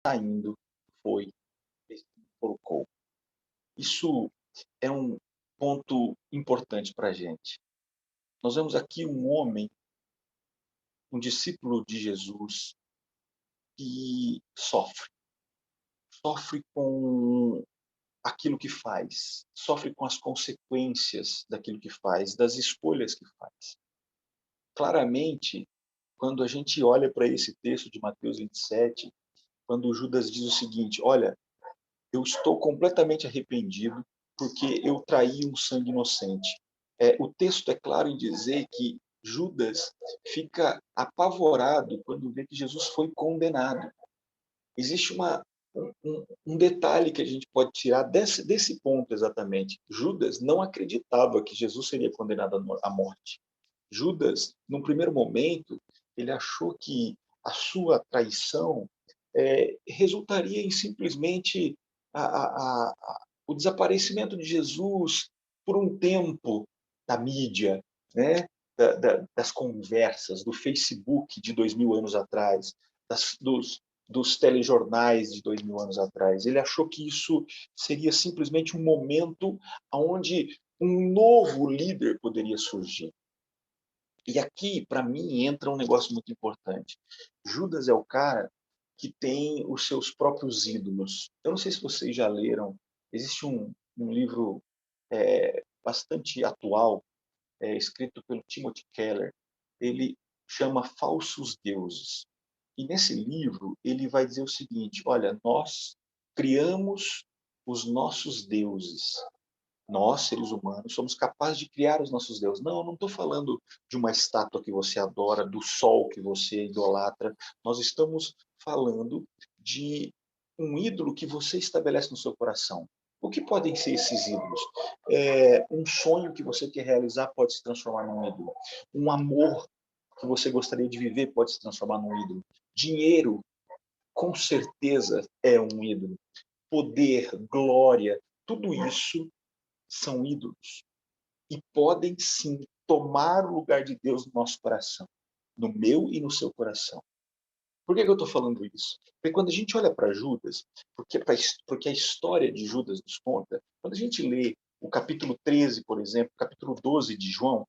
saindo, foi e colocou. Isso é um ponto importante para a gente. Nós vemos aqui um homem, um discípulo de Jesus, que sofre com aquilo que faz, sofre com as consequências daquilo que faz, das escolhas que faz. Claramente, quando a gente olha para esse texto de Mateus 27, quando Judas diz o seguinte: olha, eu estou completamente arrependido porque eu traí um sangue inocente. O texto é claro em dizer que Judas fica apavorado quando vê que Jesus foi condenado. Existe um detalhe que a gente pode tirar desse ponto exatamente. Judas não acreditava que Jesus seria condenado à morte. Judas, num primeiro momento, ele achou que a sua traição resultaria em simplesmente o desaparecimento de Jesus por um tempo da mídia, né? Das conversas, do Facebook de 2000 anos atrás, dos telejornais de 2000 anos atrás. Ele achou que isso seria simplesmente um momento onde um novo líder poderia surgir. E aqui, para mim, entra um negócio muito importante. Judas é o cara que tem os seus próprios ídolos. Eu não sei se vocês já leram, existe um livro bastante atual, escrito pelo Timothy Keller. Ele chama Falsos Deuses. E nesse livro, ele vai dizer o seguinte: olha, nós criamos os nossos deuses. Nós, seres humanos, somos capazes de criar os nossos deuses. Não, eu não estou falando de uma estátua que você adora, do sol que você idolatra. Nós estamos falando de um ídolo que você estabelece no seu coração. O que podem ser esses ídolos? Um sonho que você quer realizar pode se transformar num ídolo. Um amor que você gostaria de viver pode se transformar num ídolo. Dinheiro, com certeza, é um ídolo. Poder, glória, tudo isso são ídolos e podem sim tomar o lugar de Deus no nosso coração, no meu e no seu coração. Por que eu estou falando isso? Porque quando a gente olha para Judas, porque a história de Judas nos conta, quando a gente lê o capítulo 13, por exemplo, o capítulo 12 de João,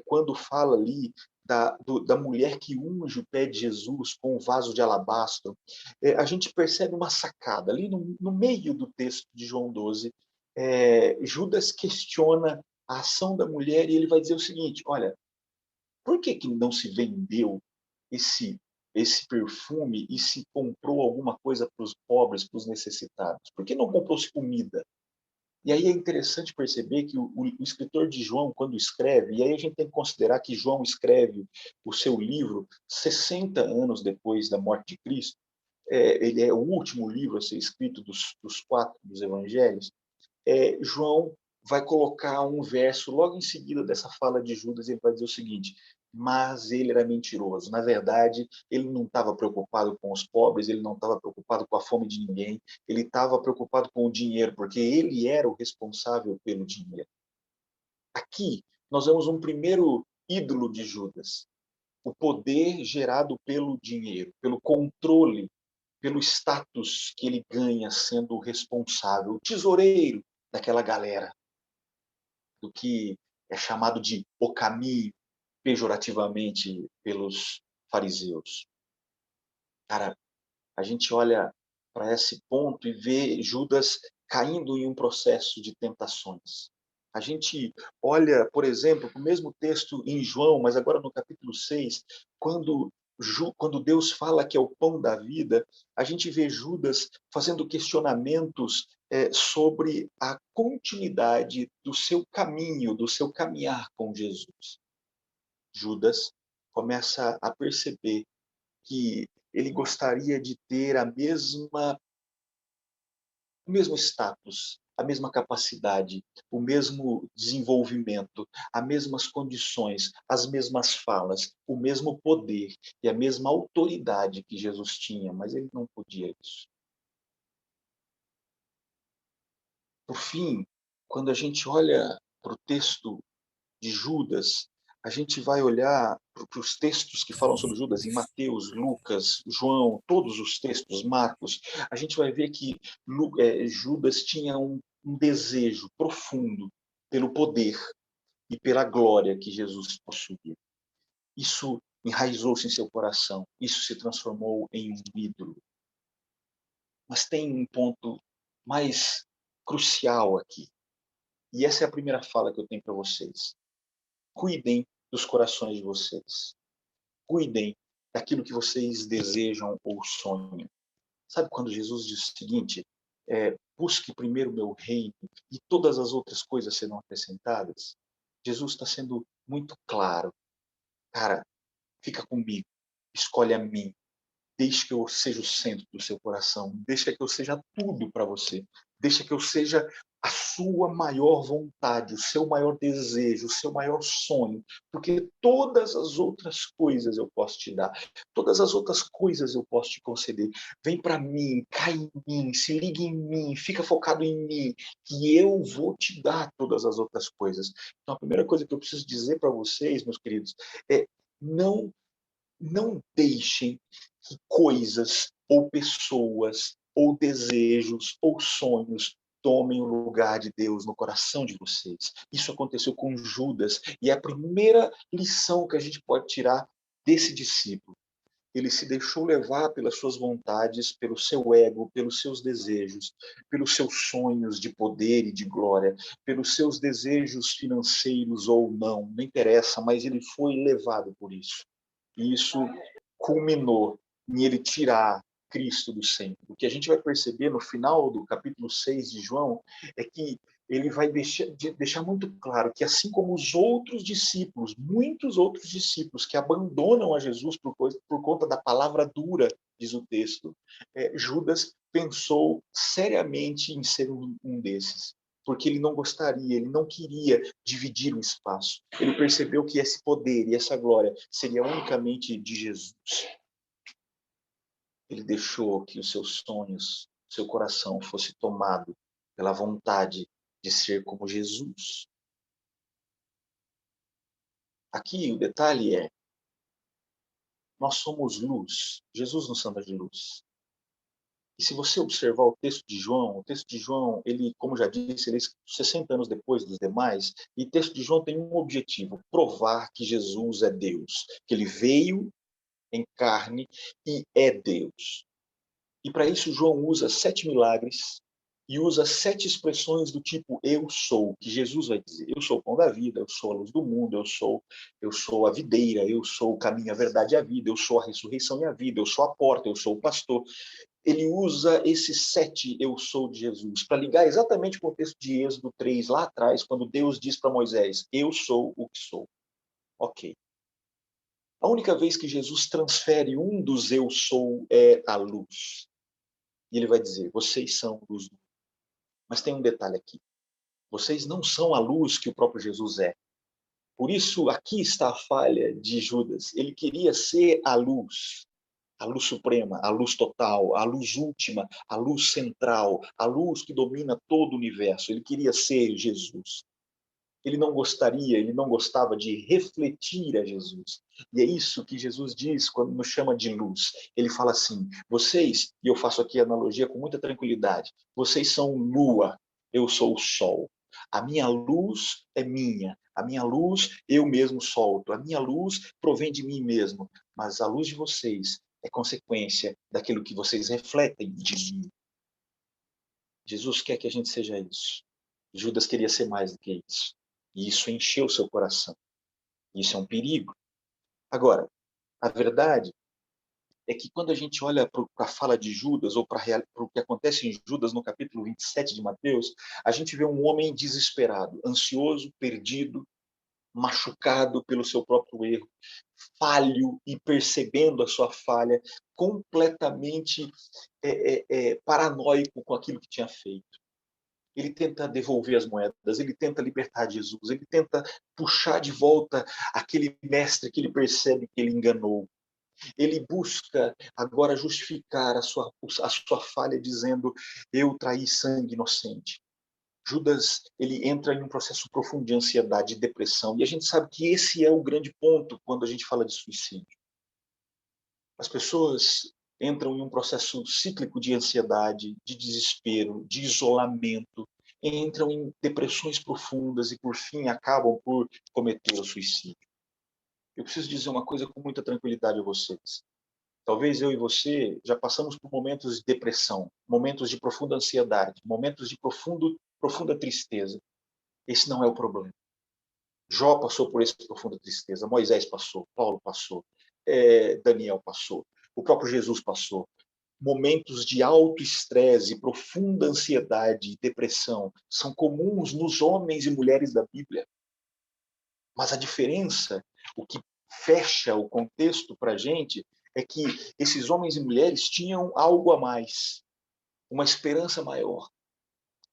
quando fala ali da mulher que unge o pé de Jesus com um vaso de alabastro, a gente percebe uma sacada. Ali no meio do texto de João 12, Judas questiona a ação da mulher e ele vai dizer o seguinte: olha, por que não se vendeu esse, esse perfume e se comprou alguma coisa para os pobres, para os necessitados? Por que não comprou-se comida? E aí é interessante perceber que o escritor de João, quando escreve, e aí a gente tem que considerar que João escreve o seu livro 60 anos depois da morte de Cristo, ele é o último livro a ser escrito dos quatro dos evangelhos. João vai colocar um verso logo em seguida dessa fala de Judas, e ele vai dizer o seguinte: mas ele era mentiroso. Na verdade, ele não estava preocupado com os pobres, ele não estava preocupado com a fome de ninguém, ele estava preocupado com o dinheiro, porque ele era o responsável pelo dinheiro. Aqui, nós vemos um primeiro ídolo de Judas, o poder gerado pelo dinheiro, pelo controle, pelo status que ele ganha sendo o responsável, o tesoureiro daquela galera, do que é chamado de o caminho, pejorativamente pelos fariseus. Cara, a gente olha para esse ponto e vê Judas caindo em um processo de tentações. A gente olha, por exemplo, para o mesmo texto em João, mas agora no capítulo 6, quando Deus fala que é o pão da vida, a gente vê Judas fazendo questionamentos sobre a continuidade do seu caminho, do seu caminhar com Jesus. Judas começa a perceber que ele gostaria de ter o mesmo status, a mesma capacidade, o mesmo desenvolvimento, as mesmas condições, as mesmas falas, o mesmo poder e a mesma autoridade que Jesus tinha, mas ele não podia isso. Por fim, quando a gente olha para o texto de Judas, a gente vai olhar para os textos que falam sobre Judas, em Mateus, Lucas, João, todos os textos, Marcos, a gente vai ver que Judas tinha um desejo profundo pelo poder e pela glória que Jesus possuía. Isso enraizou-se em seu coração, isso se transformou em um ídolo. Mas tem um ponto mais crucial aqui, e essa é a primeira fala que eu tenho para vocês. Cuidem dos corações de vocês. Cuidem daquilo que vocês desejam ou sonham. Sabe quando Jesus diz o seguinte, busque primeiro o meu reino e todas as outras coisas serão acrescentadas? Jesus está sendo muito claro. Cara, fica comigo, escolhe a mim, deixe que eu seja o centro do seu coração, deixa que eu seja tudo para você, deixa que eu seja a sua maior vontade, o seu maior desejo, o seu maior sonho, porque todas as outras coisas eu posso te dar, todas as outras coisas eu posso te conceder. Vem para mim, cai em mim, se liga em mim, fica focado em mim, que eu vou te dar todas as outras coisas. Então, a primeira coisa que eu preciso dizer para vocês, meus queridos, é não deixem que coisas, ou pessoas, ou desejos, ou sonhos tomem o lugar de Deus no coração de vocês. Isso aconteceu com Judas, e é a primeira lição que a gente pode tirar desse discípulo. Ele se deixou levar pelas suas vontades, pelo seu ego, pelos seus desejos, pelos seus sonhos de poder e de glória, pelos seus desejos financeiros ou não interessa, mas ele foi levado por isso. E isso culminou em ele tirar Cristo do centro. O que a gente vai perceber no final do capítulo 6 de João é que ele vai deixar muito claro que, assim como os outros discípulos, muitos outros discípulos que abandonam a Jesus por conta da palavra dura, diz o texto, Judas pensou seriamente em ser um desses, porque ele não gostaria, ele não queria dividir o espaço. Ele percebeu que esse poder e essa glória seria unicamente de Jesus. Ele deixou que os seus sonhos, seu coração fosse tomado pela vontade de ser como Jesus. Aqui o detalhe é, nós somos luz, Jesus nos chama de luz. E se você observar o texto de João, ele, como já disse, ele é 60 anos depois dos demais, e o texto de João tem um objetivo, provar que Jesus é Deus, que ele veio em carne e é Deus. E para isso João usa 7 milagres e usa 7 expressões do tipo eu sou, que Jesus vai dizer. Eu sou o pão da vida, eu sou a luz do mundo, eu sou a videira, eu sou o caminho, a verdade e a vida, eu sou a ressurreição e a vida, eu sou a porta, eu sou o pastor. Ele usa esses 7 eu sou de Jesus para ligar exatamente com o texto de Êxodo 3, lá atrás, quando Deus diz para Moisés, eu sou o que sou. Ok. A única vez que Jesus transfere um dos eu sou é a luz. E ele vai dizer, vocês são luz do mundo. Mas tem um detalhe aqui. Vocês não são a luz que o próprio Jesus é. Por isso, aqui está a falha de Judas. Ele queria ser a luz suprema, a luz total, a luz última, a luz central, a luz que domina todo o universo. Ele queria ser Jesus. Ele não gostaria, ele não gostava de refletir a Jesus. E é isso que Jesus diz quando nos chama de luz. Ele fala assim, vocês, e eu faço aqui a analogia com muita tranquilidade, vocês são lua, eu sou o sol. A minha luz é minha, a minha luz eu mesmo solto, a minha luz provém de mim mesmo, mas a luz de vocês é consequência daquilo que vocês refletem de mim. Jesus quer que a gente seja isso. Judas queria ser mais do que isso. E isso encheu seu coração. Isso é um perigo. Agora, a verdade é que quando a gente olha para a fala de Judas, ou para o que acontece em Judas no capítulo 27 de Mateus, a gente vê um homem desesperado, ansioso, perdido, machucado pelo seu próprio erro, falho e percebendo a sua falha, completamente paranoico com aquilo que tinha feito. Ele tenta devolver as moedas, ele tenta libertar Jesus, ele tenta puxar de volta aquele mestre que ele percebe que ele enganou. Ele busca agora justificar a sua falha dizendo, eu traí sangue inocente. Judas, ele entra em um processo profundo de ansiedade e depressão. E a gente sabe que esse é o grande ponto quando a gente fala de suicídio. As pessoas entram em um processo cíclico de ansiedade, de desespero, de isolamento, entram em depressões profundas e, por fim, acabam por cometer o suicídio. Eu preciso dizer uma coisa com muita tranquilidade a vocês. Talvez eu e você já passamos por momentos de depressão, momentos de profunda ansiedade, momentos de profunda tristeza. Esse não é o problema. Jó passou por essa profunda tristeza, Moisés passou, Paulo passou, Daniel passou, o próprio Jesus passou. Momentos de alto estresse, profunda ansiedade e depressão são comuns nos homens e mulheres da Bíblia. Mas a diferença, o que fecha o contexto para a gente, é que esses homens e mulheres tinham algo a mais, uma esperança maior.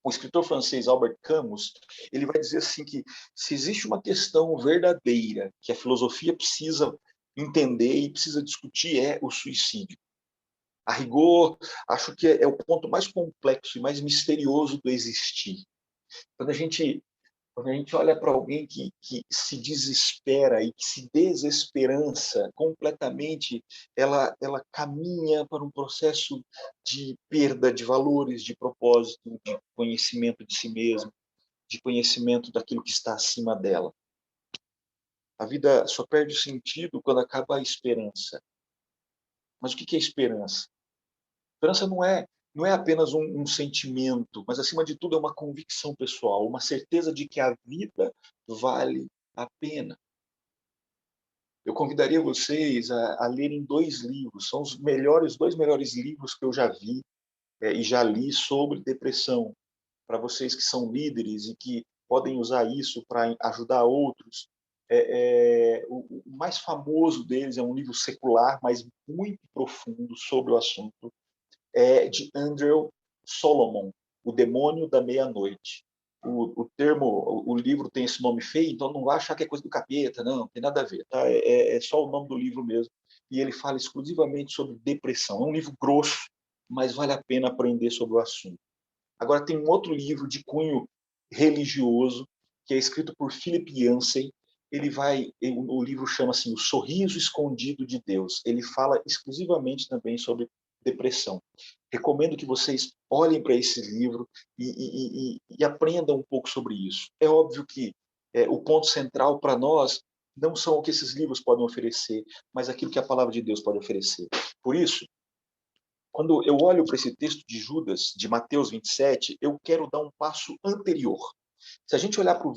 O escritor francês Albert Camus, ele vai dizer assim que se existe uma questão verdadeira que a filosofia precisa entender e precisa discutir, é o suicídio. A rigor, acho que é o ponto mais complexo e mais misterioso do existir. Quando a gente olha para alguém que se desespera e que se desesperança completamente, ela caminha para um processo de perda de valores, de propósito, de conhecimento de si mesmo, de conhecimento daquilo que está acima dela. A vida só perde sentido quando acaba a esperança. Mas o que é esperança? Esperança não é apenas um sentimento, mas, acima de tudo, é uma convicção pessoal, uma certeza de que a vida vale a pena. Eu convidaria vocês a lerem 2 livros, são os dois melhores livros que eu já vi e já li sobre depressão, para vocês que são líderes e que podem usar isso para ajudar outros. O mais famoso deles é um livro secular, mas muito profundo sobre o assunto, é de Andrew Solomon, O Demônio da Meia-Noite. O livro tem esse nome feio, então não vai achar que é coisa do capeta, não tem nada a ver, tá? É só o nome do livro mesmo. E ele fala exclusivamente sobre depressão. É um livro grosso, mas vale a pena aprender sobre o assunto. Agora, tem um outro livro de cunho religioso, que é escrito por Philip Yancey. O livro chama assim, O Sorriso Escondido de Deus. Ele fala exclusivamente também sobre depressão. Recomendo que vocês olhem para esse livro e aprendam um pouco sobre isso. É óbvio que o ponto central para nós não são o que esses livros podem oferecer, mas aquilo que a palavra de Deus pode oferecer. Por isso, quando eu olho para esse texto de Judas, de Mateus 27, eu quero dar um passo anterior. Se a gente olhar para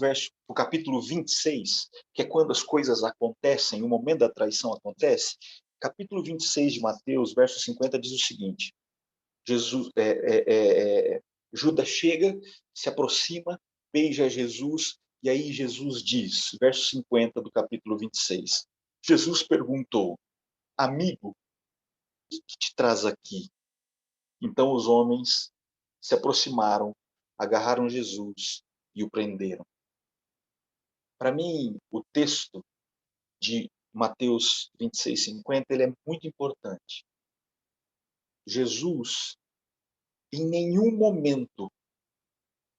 o capítulo 26, que é quando as coisas acontecem, o momento da traição acontece, capítulo 26 de Mateus, verso 50, diz o seguinte: Judas chega, se aproxima, beija Jesus, e aí Jesus diz, verso 50 do capítulo 26, Jesus perguntou: amigo, o que te traz aqui? Então os homens se aproximaram, agarraram Jesus e o prenderam. Para mim, o texto de Mateus 26:50, ele é muito importante. Jesus, em nenhum momento,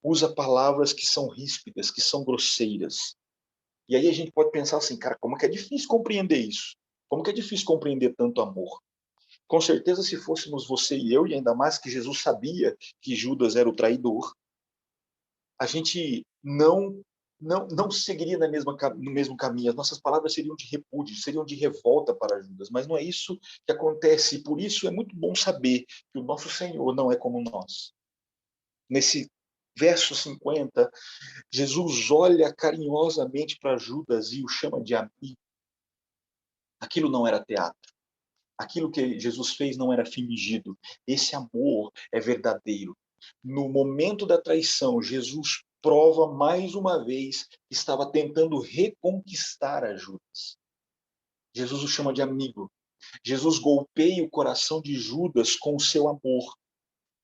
usa palavras que são ríspidas, que são grosseiras. E aí a gente pode pensar assim, cara, como que é difícil compreender isso? Como que é difícil compreender tanto amor? Com certeza, se fôssemos você e eu, e ainda mais que Jesus sabia que Judas era o traidor, a gente não seguiria no mesmo caminho. As nossas palavras seriam de repúdio, seriam de revolta para Judas, mas não é isso que acontece. E por isso é muito bom saber que o nosso Senhor não é como nós. Nesse verso 50, Jesus olha carinhosamente para Judas e o chama de amigo. Aquilo não era teatro. Aquilo que Jesus fez não era fingido. Esse amor é verdadeiro. No momento da traição, Jesus prova mais uma vez que estava tentando reconquistar a Judas. Jesus o chama de amigo. Jesus golpeia o coração de Judas com o seu amor.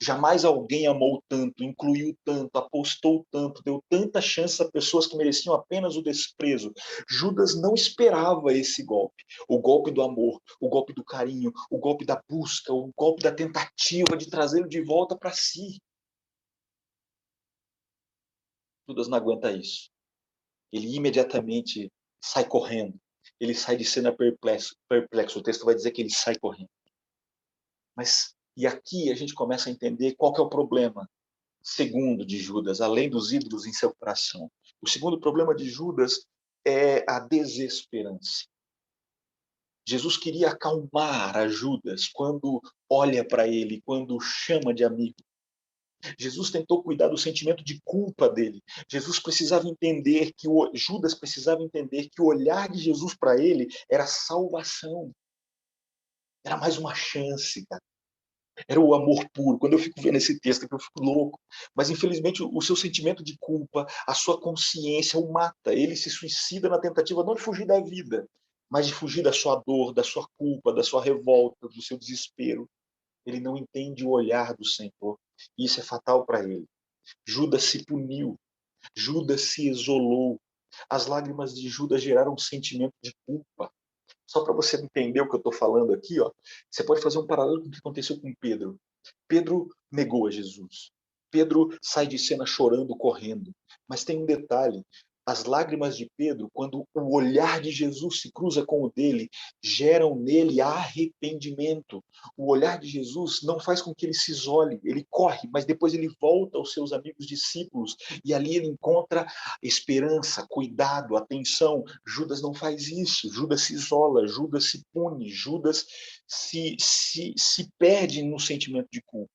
Jamais alguém amou tanto, incluiu tanto, apostou tanto, deu tanta chance a pessoas que mereciam apenas o desprezo. Judas não esperava esse golpe. O golpe do amor, o golpe do carinho, o golpe da busca, o golpe da tentativa de trazê-lo de volta para si. Judas não aguenta isso. Ele imediatamente sai correndo. Ele sai de cena perplexo. O texto vai dizer que ele sai correndo. Mas, e aqui a gente começa a entender qual que é o problema segundo de Judas, além dos ídolos em seu coração. O segundo problema de Judas é a desesperança. Jesus queria acalmar a Judas quando olha para ele, quando chama de amigo. Jesus tentou cuidar do sentimento de culpa dele. Jesus precisava entender que Judas precisava entender que o olhar de Jesus para ele era salvação. Era mais uma chance, cara. Era o amor puro. Quando eu fico vendo esse texto, eu fico louco. Mas, infelizmente, o seu sentimento de culpa, a sua consciência o mata. Ele se suicida na tentativa não de fugir da vida, mas de fugir da sua dor, da sua culpa, da sua revolta, do seu desespero. Ele não entende o olhar do Senhor. E isso é fatal para ele. Judas se puniu. Judas se isolou. As lágrimas de Judas geraram um sentimento de culpa. Só para você entender o que eu estou falando aqui, ó, você pode fazer um paralelo com o que aconteceu com Pedro. Pedro negou a Jesus. Pedro sai de cena chorando, correndo. Mas tem um detalhe: as lágrimas de Pedro, quando o olhar de Jesus se cruza com o dele, geram nele arrependimento. O olhar de Jesus não faz com que ele se isole, ele corre, mas depois ele volta aos seus amigos discípulos e ali ele encontra esperança, cuidado, atenção. Judas não faz isso. Judas se isola, Judas se pune, Judas se perde no sentimento de culpa.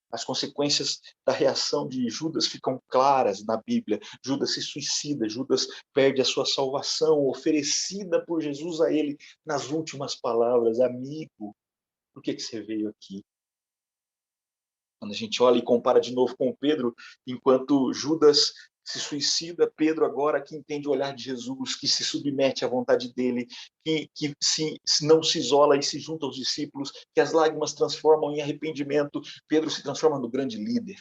As consequências da reação de Judas ficam claras na Bíblia. Judas se suicida, Judas perde a sua salvação, oferecida por Jesus a ele nas últimas palavras: amigo, por que você veio aqui? Quando a gente olha e compara de novo com Pedro, enquanto Judas se suicida, Pedro agora que entende o olhar de Jesus, que se submete à vontade dele, que não se isola e se junta aos discípulos, que as lágrimas transformam em arrependimento, Pedro se transforma no grande líder.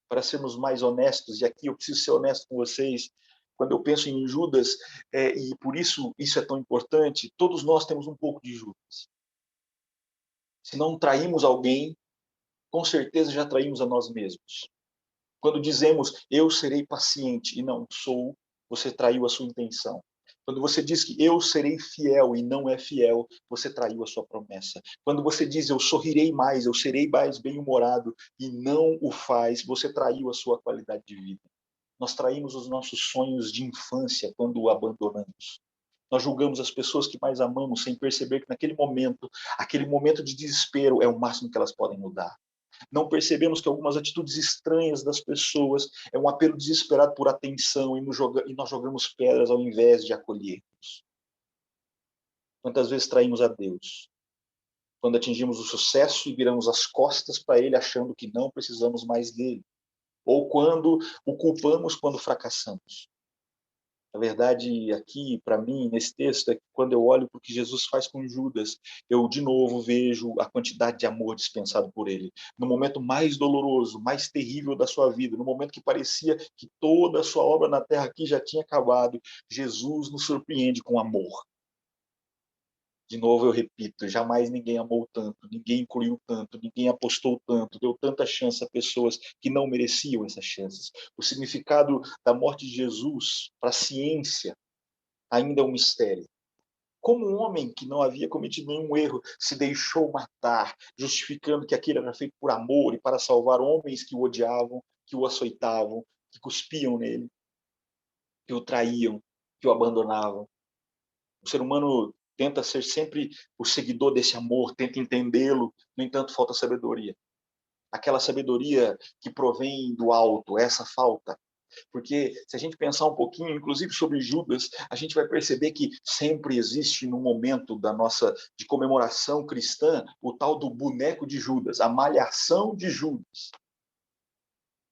Para sermos mais honestos, e aqui eu preciso ser honesto com vocês, quando eu penso em Judas, e por isso isso é tão importante, todos nós temos um pouco de Judas. Se não traímos alguém, com certeza já traímos a nós mesmos. Quando dizemos, eu serei paciente e não sou, você traiu a sua intenção. Quando você diz que eu serei fiel e não é fiel, você traiu a sua promessa. Quando você diz, eu sorrirei mais, eu serei mais bem-humorado e não o faz, você traiu a sua qualidade de vida. Nós traímos os nossos sonhos de infância quando o abandonamos. Nós julgamos as pessoas que mais amamos sem perceber que naquele momento, aquele momento de desespero é o máximo que elas podem mudar. Não percebemos que algumas atitudes estranhas das pessoas é um apelo desesperado por atenção e nós jogamos pedras ao invés de acolhermos. Quantas vezes traímos a Deus? Quando atingimos o sucesso e viramos as costas para Ele achando que não precisamos mais dele. Ou quando o culpamos quando fracassamos. A verdade aqui, para mim, nesse texto, é que quando eu olho para o que Jesus faz com Judas, eu de novo vejo a quantidade de amor dispensado por ele. No momento mais doloroso, mais terrível da sua vida, no momento que parecia que toda a sua obra na terra aqui já tinha acabado, Jesus nos surpreende com amor. De novo eu repito, jamais ninguém amou tanto, ninguém incluiu tanto, ninguém apostou tanto, deu tanta chance a pessoas que não mereciam essas chances. O significado da morte de Jesus para a ciência ainda é um mistério. Como um homem que não havia cometido nenhum erro se deixou matar, justificando que aquilo era feito por amor e para salvar homens que o odiavam, que o açoitavam, que cuspiam nele, que o traíam, que o abandonavam. O ser humano tenta ser sempre o seguidor desse amor, tenta entendê-lo, no entanto, falta sabedoria. Aquela sabedoria que provém do alto, essa falta. Porque se a gente pensar um pouquinho, inclusive sobre Judas, a gente vai perceber que sempre existe no momento da nossa de comemoração cristã o tal do boneco de Judas, a malhação de Judas.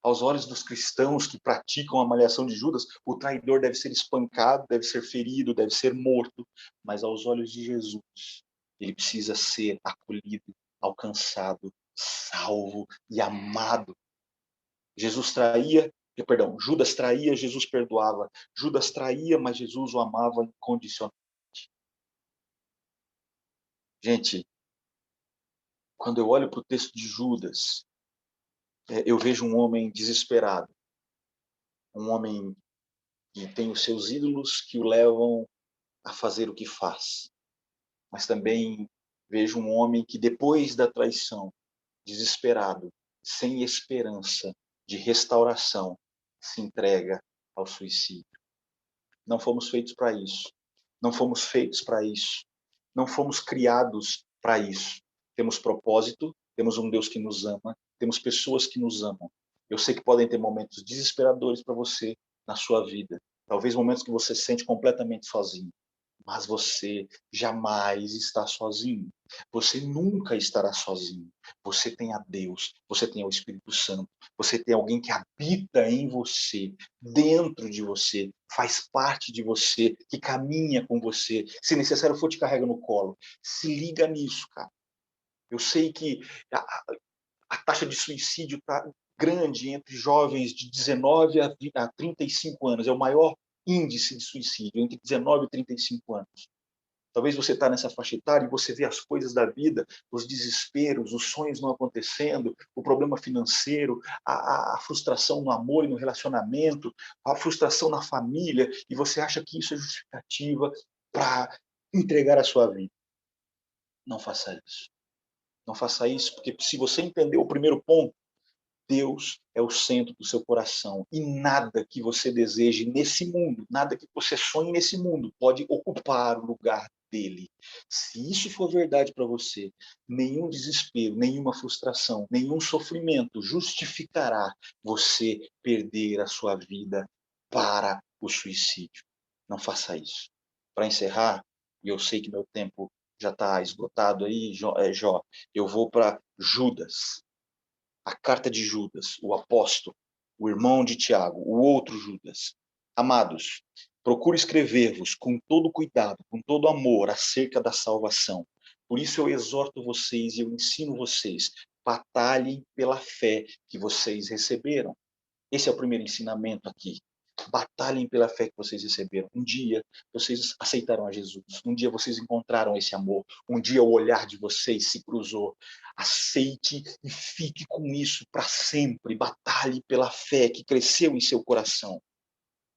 Aos olhos dos cristãos que praticam a malhação de Judas, o traidor deve ser espancado, deve ser ferido, deve ser morto. Mas aos olhos de Jesus, ele precisa ser acolhido, alcançado, salvo e amado. Judas traía, Jesus perdoava. Judas traía, mas Jesus o amava incondicionalmente. Gente, quando eu olho para o texto de Judas, eu vejo um homem desesperado, um homem que tem os seus ídolos que o levam a fazer o que faz. Mas também vejo um homem que, depois da traição, desesperado, sem esperança de restauração, se entrega ao suicídio. Não fomos feitos para isso. Não fomos feitos para isso. Não fomos criados para isso. Temos propósito, temos um Deus que nos ama, temos pessoas que nos amam. Eu sei que podem ter momentos desesperadores para você na sua vida. Talvez momentos que você se sente completamente sozinho. Mas você jamais está sozinho. Você nunca estará sozinho. Você tem a Deus, você tem o Espírito Santo, você tem alguém que habita em você, dentro de você, faz parte de você, que caminha com você. Se necessário for, te carrega no colo. Se liga nisso, cara. Eu sei que a taxa de suicídio está grande entre jovens de 19 a 35 anos. É o maior índice de suicídio, entre 19 e 35 anos. Talvez você está nessa faixa etária e você vê as coisas da vida, os desesperos, os sonhos não acontecendo, o problema financeiro, a frustração no amor e no relacionamento, a frustração na família, e você acha que isso é justificativa para entregar a sua vida. Não faça isso. Não faça isso, porque se você entender o primeiro ponto, Deus é o centro do seu coração. E nada que você deseje nesse mundo, nada que você sonhe nesse mundo, pode ocupar o lugar dele. Se isso for verdade para você, nenhum desespero, nenhuma frustração, nenhum sofrimento justificará você perder a sua vida para o suicídio. Não faça isso. Para encerrar, e eu sei que meu tempo já está esgotado aí, Jó, eu vou para Judas. A carta de Judas, o apóstolo, o irmão de Tiago, o outro Judas. Amados, procuro escrever-vos com todo cuidado, com todo amor, acerca da salvação. Por isso eu exorto vocês e eu ensino vocês, batalhem pela fé que vocês receberam. Esse é o primeiro ensinamento aqui. Batalhem pela fé que vocês receberam. Um dia vocês aceitaram a Jesus. Um dia vocês encontraram esse amor. Um dia o olhar de vocês se cruzou. Aceite e fique com isso para sempre. Batalhe pela fé que cresceu em seu coração.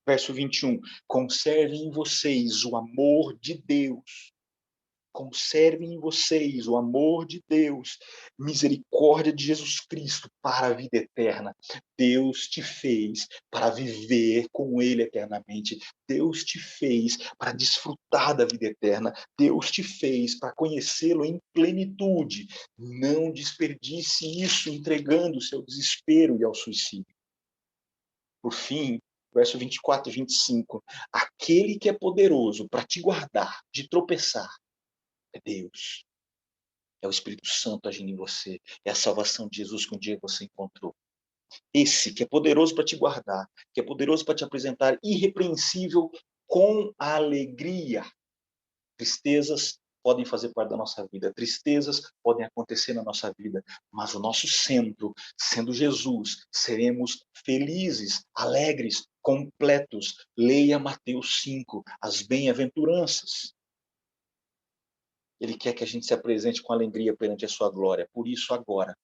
Verso 21. Conservem em vocês o amor de Deus. Conservem em vocês o amor de Deus, misericórdia de Jesus Cristo para a vida eterna. Deus te fez para viver com Ele eternamente. Deus te fez para desfrutar da vida eterna. Deus te fez para conhecê-lo em plenitude. Não desperdice isso entregando o seu desespero e ao suicídio. Por fim, verso 24 e 25. Aquele que é poderoso para te guardar de tropeçar é Deus. É o Espírito Santo agindo em você. É a salvação de Jesus que um dia você encontrou. Esse que é poderoso para te guardar, que é poderoso para te apresentar irrepreensível com alegria. Tristezas podem fazer parte da nossa vida. Tristezas podem acontecer na nossa vida. Mas o nosso centro, sendo Jesus, seremos felizes, alegres, completos. Leia Mateus 5, as bem-aventuranças. Ele quer que a gente se apresente com alegria perante a sua glória. Por isso, agora,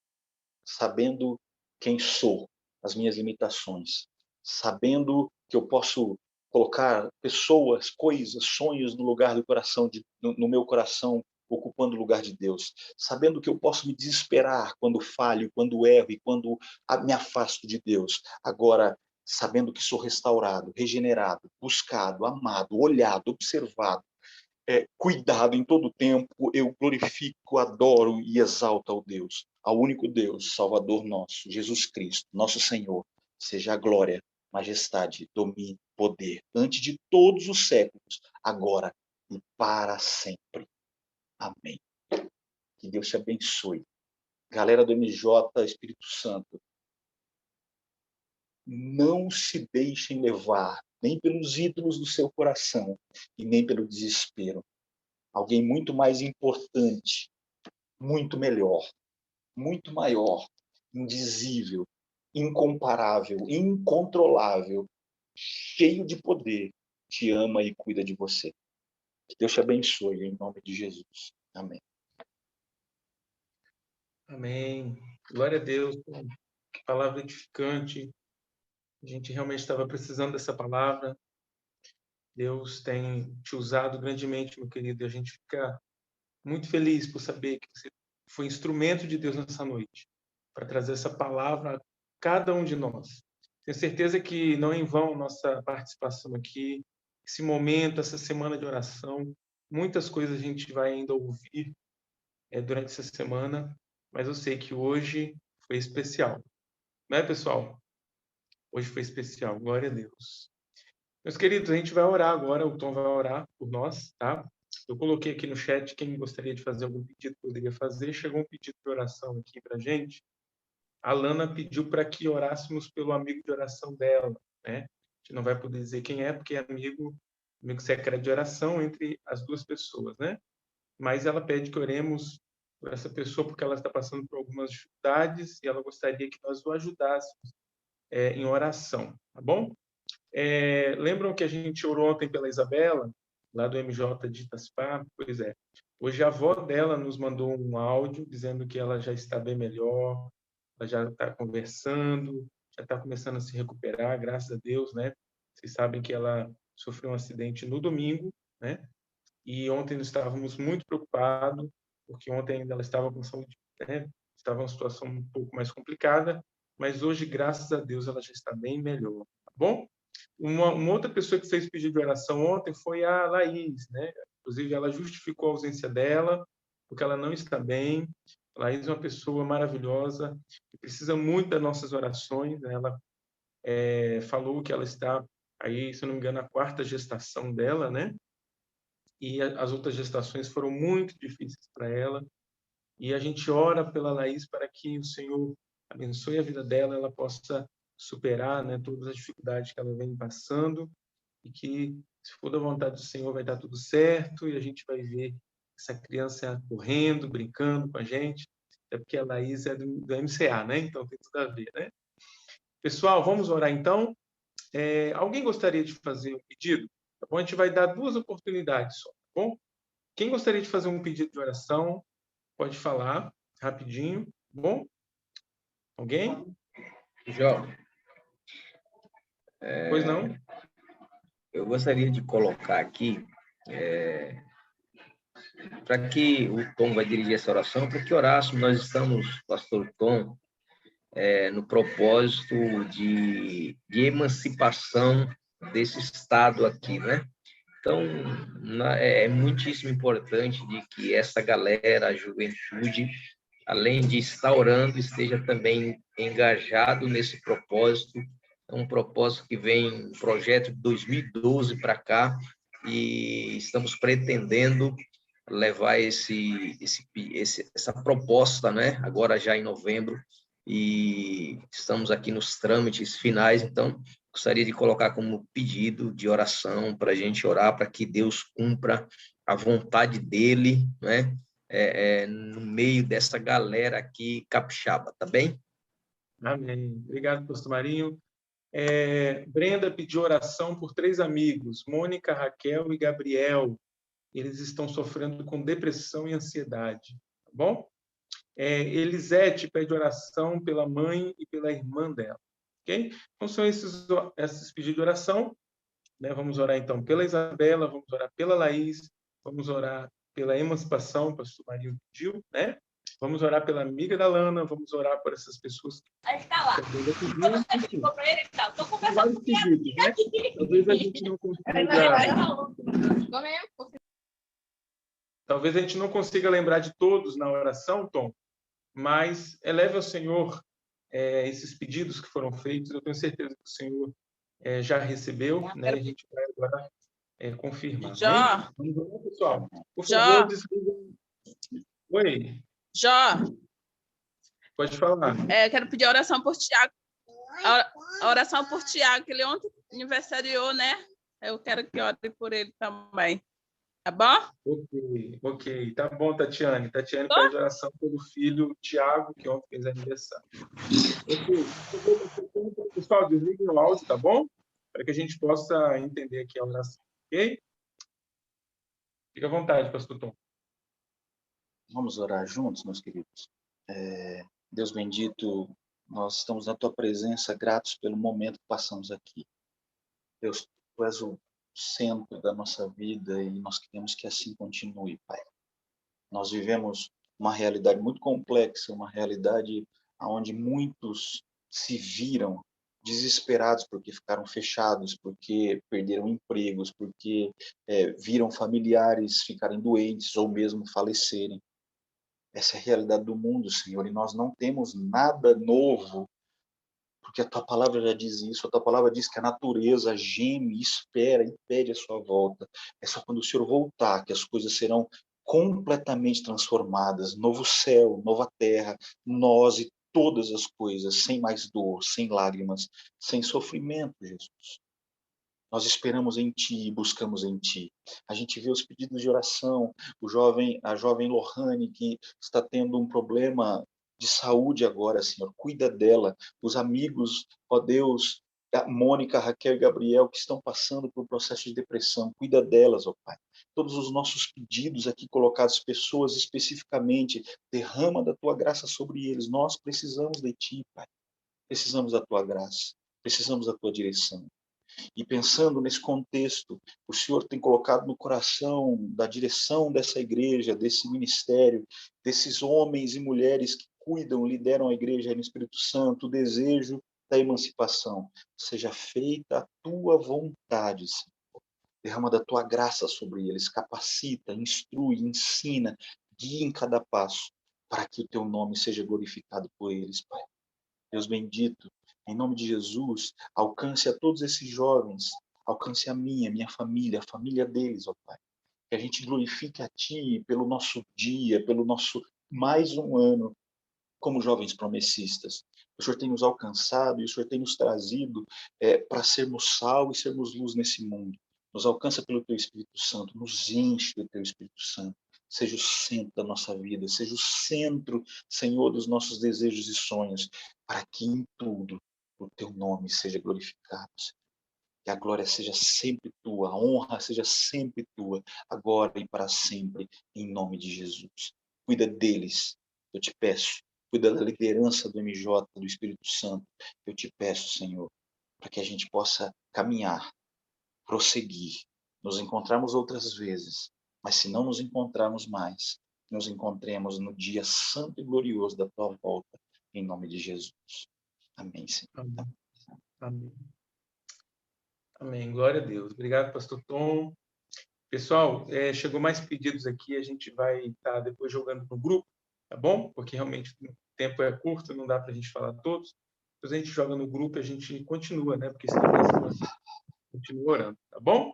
sabendo quem sou, as minhas limitações, sabendo que eu posso colocar pessoas, coisas, sonhos no lugar do coração, no meu coração, ocupando o lugar de Deus, sabendo que eu posso me desesperar quando falho, quando erro e quando me afasto de Deus. Agora, sabendo que sou restaurado, regenerado, buscado, amado, olhado, observado, cuidado em todo o tempo, eu glorifico, adoro e exalto ao Deus, ao único Deus, Salvador nosso, Jesus Cristo, nosso Senhor. Seja a glória, majestade, domínio, poder, antes de todos os séculos, agora e para sempre. Amém. Que Deus te abençoe. Galera do MJ, Espírito Santo, não se deixem levar nem pelos ídolos do seu coração e nem pelo desespero. Alguém muito mais importante, muito melhor, muito maior, indizível, incomparável, incontrolável, cheio de poder, te ama e cuida de você. Que Deus te abençoe, em nome de Jesus. Amém. Amém. Glória a Deus. Que palavra edificante. A gente realmente estava precisando dessa palavra. Deus tem te usado grandemente, meu querido, e a gente fica muito feliz por saber que você foi instrumento de Deus nessa noite, para trazer essa palavra a cada um de nós. Tenho certeza que não é em vão nossa participação aqui, esse momento, essa semana de oração, muitas coisas a gente vai ainda ouvir durante essa semana, mas eu sei que hoje foi especial. Né, pessoal? Hoje foi especial, glória a Deus. Meus queridos, a gente vai orar agora, o Tom vai orar por nós, tá? Eu coloquei aqui no chat quem gostaria de fazer algum pedido, poderia fazer. Chegou um pedido de oração aqui para gente. A Lana pediu para que orássemos pelo amigo de oração dela, né? A gente não vai poder dizer quem é, porque é amigo secreto de oração entre as duas pessoas, né? Mas ela pede que oremos por essa pessoa porque ela está passando por algumas dificuldades e ela gostaria que nós o ajudássemos em oração, tá bom? Lembram que a gente orou ontem pela Isabela, lá do MJ de Itaspá? Pois é. Hoje a avó dela nos mandou um áudio dizendo que ela já está bem melhor, ela já está conversando, já está começando a se recuperar, graças a Deus, né? Vocês sabem que ela sofreu um acidente no domingo, né? E ontem nós estávamos muito preocupados, porque ontem ainda ela estava com saúde, né? Estava uma situação um pouco mais complicada, mas hoje, graças a Deus, ela já está bem melhor, tá bom? Uma outra pessoa que fez pedido de oração ontem foi a Laís, né? Inclusive, ela justificou a ausência dela, porque ela não está bem. A Laís é uma pessoa maravilhosa, que precisa muito das nossas orações, né? Ela falou que ela está aí, se não me engano, a quarta gestação dela, né? E as outras gestações foram muito difíceis para ela. E a gente ora pela Laís para que o Senhor abençoe a vida dela, ela possa superar, né, todas as dificuldades que ela vem passando e que, se for da vontade do Senhor, vai dar tudo certo e a gente vai ver essa criança correndo, brincando com a gente, até porque a Laís é do MCA, né? Então tem tudo a ver, né? Pessoal, vamos orar então. Alguém gostaria de fazer um pedido? Tá bom? A gente vai dar 2 oportunidades só, tá bom? Quem gostaria de fazer um pedido de oração, pode falar rapidinho, tá bom? Alguém? Jó, Pois não? eu gostaria de colocar aqui, para que o Tom vai dirigir essa oração, para que orássemos, nós estamos, pastor Tom, no propósito de emancipação desse Estado aqui, né? Então, é muitíssimo importante de que essa galera, a juventude, além de estar orando, esteja também engajado nesse propósito. É um propósito que vem, um projeto de 2012 para cá, e estamos pretendendo levar essa proposta, né? Agora já em novembro, e estamos aqui nos trâmites finais, então gostaria de colocar como pedido de oração para a gente orar para que Deus cumpra a vontade dele, né? No meio dessa galera aqui capixaba, tá bem? Amém. Obrigado, pastor Marinho. Brenda pediu oração por 3 amigos, Mônica, Raquel e Gabriel. Eles estão sofrendo com depressão e ansiedade, tá bom? Elisete pede oração pela mãe e pela irmã dela, ok? Então, são esses pedidos de oração, né? Vamos orar, então, pela Isabela, vamos orar pela Laís, vamos orar pela emancipação, o pastor Marinho pediu, né? Vamos orar pela amiga da Lana, vamos orar por essas pessoas que está lá. enfim, Estou conversando vários com minha pedidos, amiga né? aqui. Talvez a gente não consiga, talvez a gente não consiga lembrar de todos na oração, Tom, mas eleve ao Senhor esses pedidos que foram feitos. Eu tenho certeza que o Senhor já recebeu, né? E a gente vai agora confirmar. Jó, Vamos lá, pessoal. Por Jó, favor, desligam. Oi, Jó, pode falar. quero pedir oração por Tiago. A oração por Tiago, que ele ontem aniversariou, né? Eu quero que ore por ele também. Tá bom? Ok. Tá bom, Tatiane. Tatiane pede oração pelo filho Tiago, que ontem fez aniversário. Ok. Pessoal, desliguem o áudio, tá bom? Para que a gente possa entender aqui a oração, ok? Fica à vontade, pastor Tom. Vamos orar juntos, meus queridos. Deus bendito, Nós estamos na tua presença, gratos pelo momento que passamos aqui. Deus, tu és o centro da nossa vida e nós queremos que assim continue, Pai. Nós vivemos uma realidade muito complexa, uma realidade onde muitos se viram desesperados porque ficaram fechados, porque perderam empregos, porque viram familiares ficarem doentes ou mesmo falecerem. Essa é a realidade do mundo, Senhor, e nós não temos nada novo, porque a tua palavra já diz isso. A tua palavra diz que a natureza geme, espera e pede a sua volta. É só quando o Senhor voltar que as coisas serão completamente transformadas. Novo céu, nova terra, nós e todas as coisas, sem mais dor, sem lágrimas, sem sofrimento, Jesus. Nós esperamos em Ti e buscamos em Ti. A gente vê os pedidos de oração, a jovem Lohane, que está tendo um problema de saúde agora, Senhor, cuida dela. Os amigos, ó Deus, a Mônica, a Raquel e Gabriel, que estão passando por um processo de depressão, cuida delas, ó Pai. Todos os nossos pedidos aqui colocados, pessoas especificamente, derrama da Tua graça sobre eles. Nós precisamos de Ti, Pai. Precisamos da Tua graça, precisamos da Tua direção. E pensando nesse contexto, o Senhor tem colocado no coração da direção dessa igreja, desse ministério, desses homens e mulheres que cuidam, lideram a igreja no Espírito Santo, o desejo da emancipação. Seja feita a tua vontade, Senhor. Derrama da tua graça sobre eles, capacita, instrui, ensina, guia em cada passo, para que o teu nome seja glorificado por eles, Pai. Deus bendito, em nome de Jesus, alcance a todos esses jovens, alcance a minha família, a família deles, ó Pai. Que a gente glorifique a Ti pelo nosso dia, pelo nosso mais um ano como jovens promessistas. O Senhor tem nos alcançado e o Senhor tem nos trazido para sermos sal e sermos luz nesse mundo. Nos alcança pelo Teu Espírito Santo, nos enche do Teu Espírito Santo. Seja o centro da nossa vida, seja o centro, Senhor, dos nossos desejos e sonhos, para que em tudo o Teu nome seja glorificado. Que a glória seja sempre Tua, a honra seja sempre Tua, agora e para sempre, em nome de Jesus. Cuida deles, eu te peço. Cuida da liderança do MJ, do Espírito Santo. Eu te peço, Senhor, para que a gente possa caminhar, prosseguir, nos encontrarmos outras vezes, mas se não nos encontrarmos mais, nos encontremos no dia santo e glorioso da Tua volta, em nome de Jesus. Amém, Senhor. Amém. Amém. Amém. Glória a Deus. Obrigado, pastor Tom. Pessoal, chegou mais pedidos aqui, a gente vai estar depois jogando no grupo, tá bom? Porque realmente o tempo é curto, não dá para a gente falar todos. Depois a gente joga no grupo e a gente continua, né? Porque senão a gente continua orando, tá bom?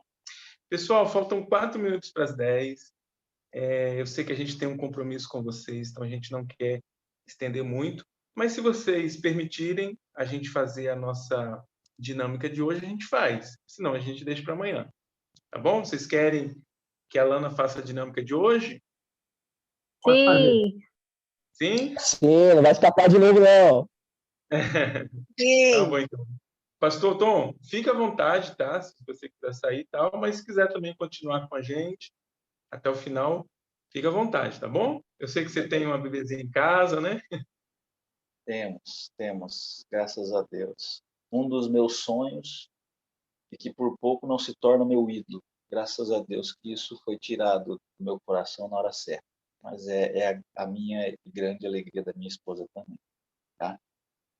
Pessoal, faltam 4 minutos para as 10. Eu sei que a gente tem um compromisso com vocês, então a gente não quer estender muito. Mas se vocês permitirem a gente fazer a nossa dinâmica de hoje, a gente faz. Senão a gente deixa para amanhã. Tá bom? Vocês querem que a Lana faça a dinâmica de hoje? Pode fazer. Sim? Sim, não vai escapar de novo, não. Tá bom, então. Pastor Tom, fica à vontade, tá? Se você quiser sair e tal, mas se quiser também continuar com a gente até o final, fica à vontade, tá bom? Eu sei que você tem uma bebezinha em casa, né? Temos, graças a Deus. Um dos meus sonhos e que por pouco não se torna meu ídolo. Graças a Deus que isso foi tirado do meu coração na hora certa. Mas é a minha grande alegria da minha esposa também, tá?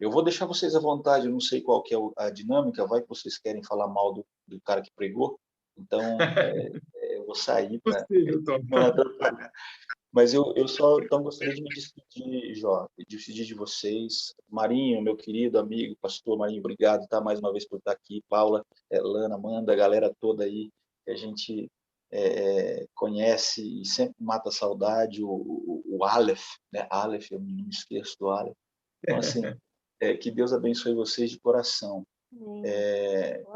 Eu vou deixar vocês à vontade, eu não sei qual que é a dinâmica, vai que vocês querem falar mal do cara que pregou, então eu vou sair para Possível, Tom. não atrapalhar. Mas eu só então gostaria de me despedir, Jó, de despedir de vocês. Marinho, meu querido amigo, pastor Marinho, obrigado, tá, mais uma vez por estar aqui. Paula, Lana, Amanda, a galera toda aí que a gente conhece e sempre mata a saudade, o Aleph, né? Aleph, eu não me esqueço do Aleph. Então, assim, que Deus abençoe vocês de coração.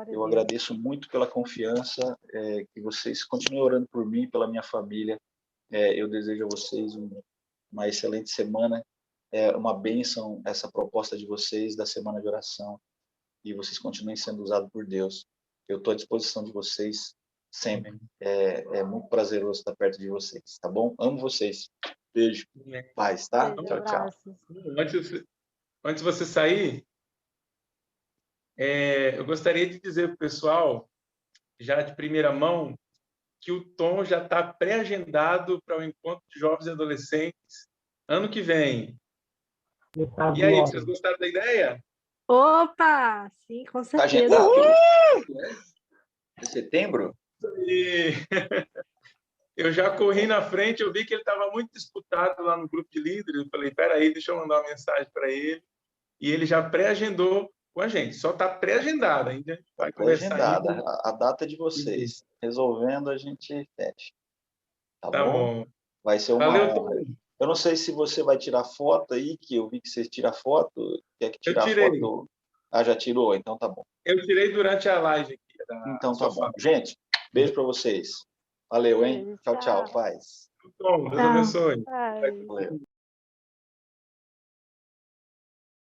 Eu agradeço muito pela confiança, que vocês continuem orando por mim, pela minha família. Eu desejo a vocês uma excelente semana. Uma bênção essa proposta de vocês da semana de oração. E vocês continuem sendo usados por Deus. Eu estou à disposição de vocês sempre. É muito prazeroso estar perto de vocês, tá bom? Amo vocês. Beijo. Paz, tá? Beijo, Tchau, tchau. abraços. antes de você sair, eu gostaria de dizer para o pessoal, já de primeira mão, que o Tom já está pré-agendado para o encontro de jovens e adolescentes ano que vem. E aí, vocês gostaram da ideia? Opa! Sim, com Está certeza. agendado? Em setembro? E eu já corri na frente, eu vi que ele estava muito disputado lá no grupo de líderes. Eu falei, peraí, deixa eu mandar uma mensagem para ele. E ele já pré-agendou com a gente. Só está pré-agendado ainda. A gente vai conversar Pré-agendada. ainda. A data de vocês. Resolvendo, a gente fecha. Tá Tá bom? bom. Vai ser uma Valeu, honra. Tom. Eu não sei se você vai tirar foto aí, que eu vi que você tira foto. Quer que Eu tirar tirei. foto? Ah, já tirou? Então tá bom. Eu tirei durante a live aqui. Então tá sua bom. fala. Gente, beijo para vocês. Valeu, hein? Beijo, Tchau, tchau. tchau. Paz. Tom, Deus Tchau. abençoe. Ai. Valeu.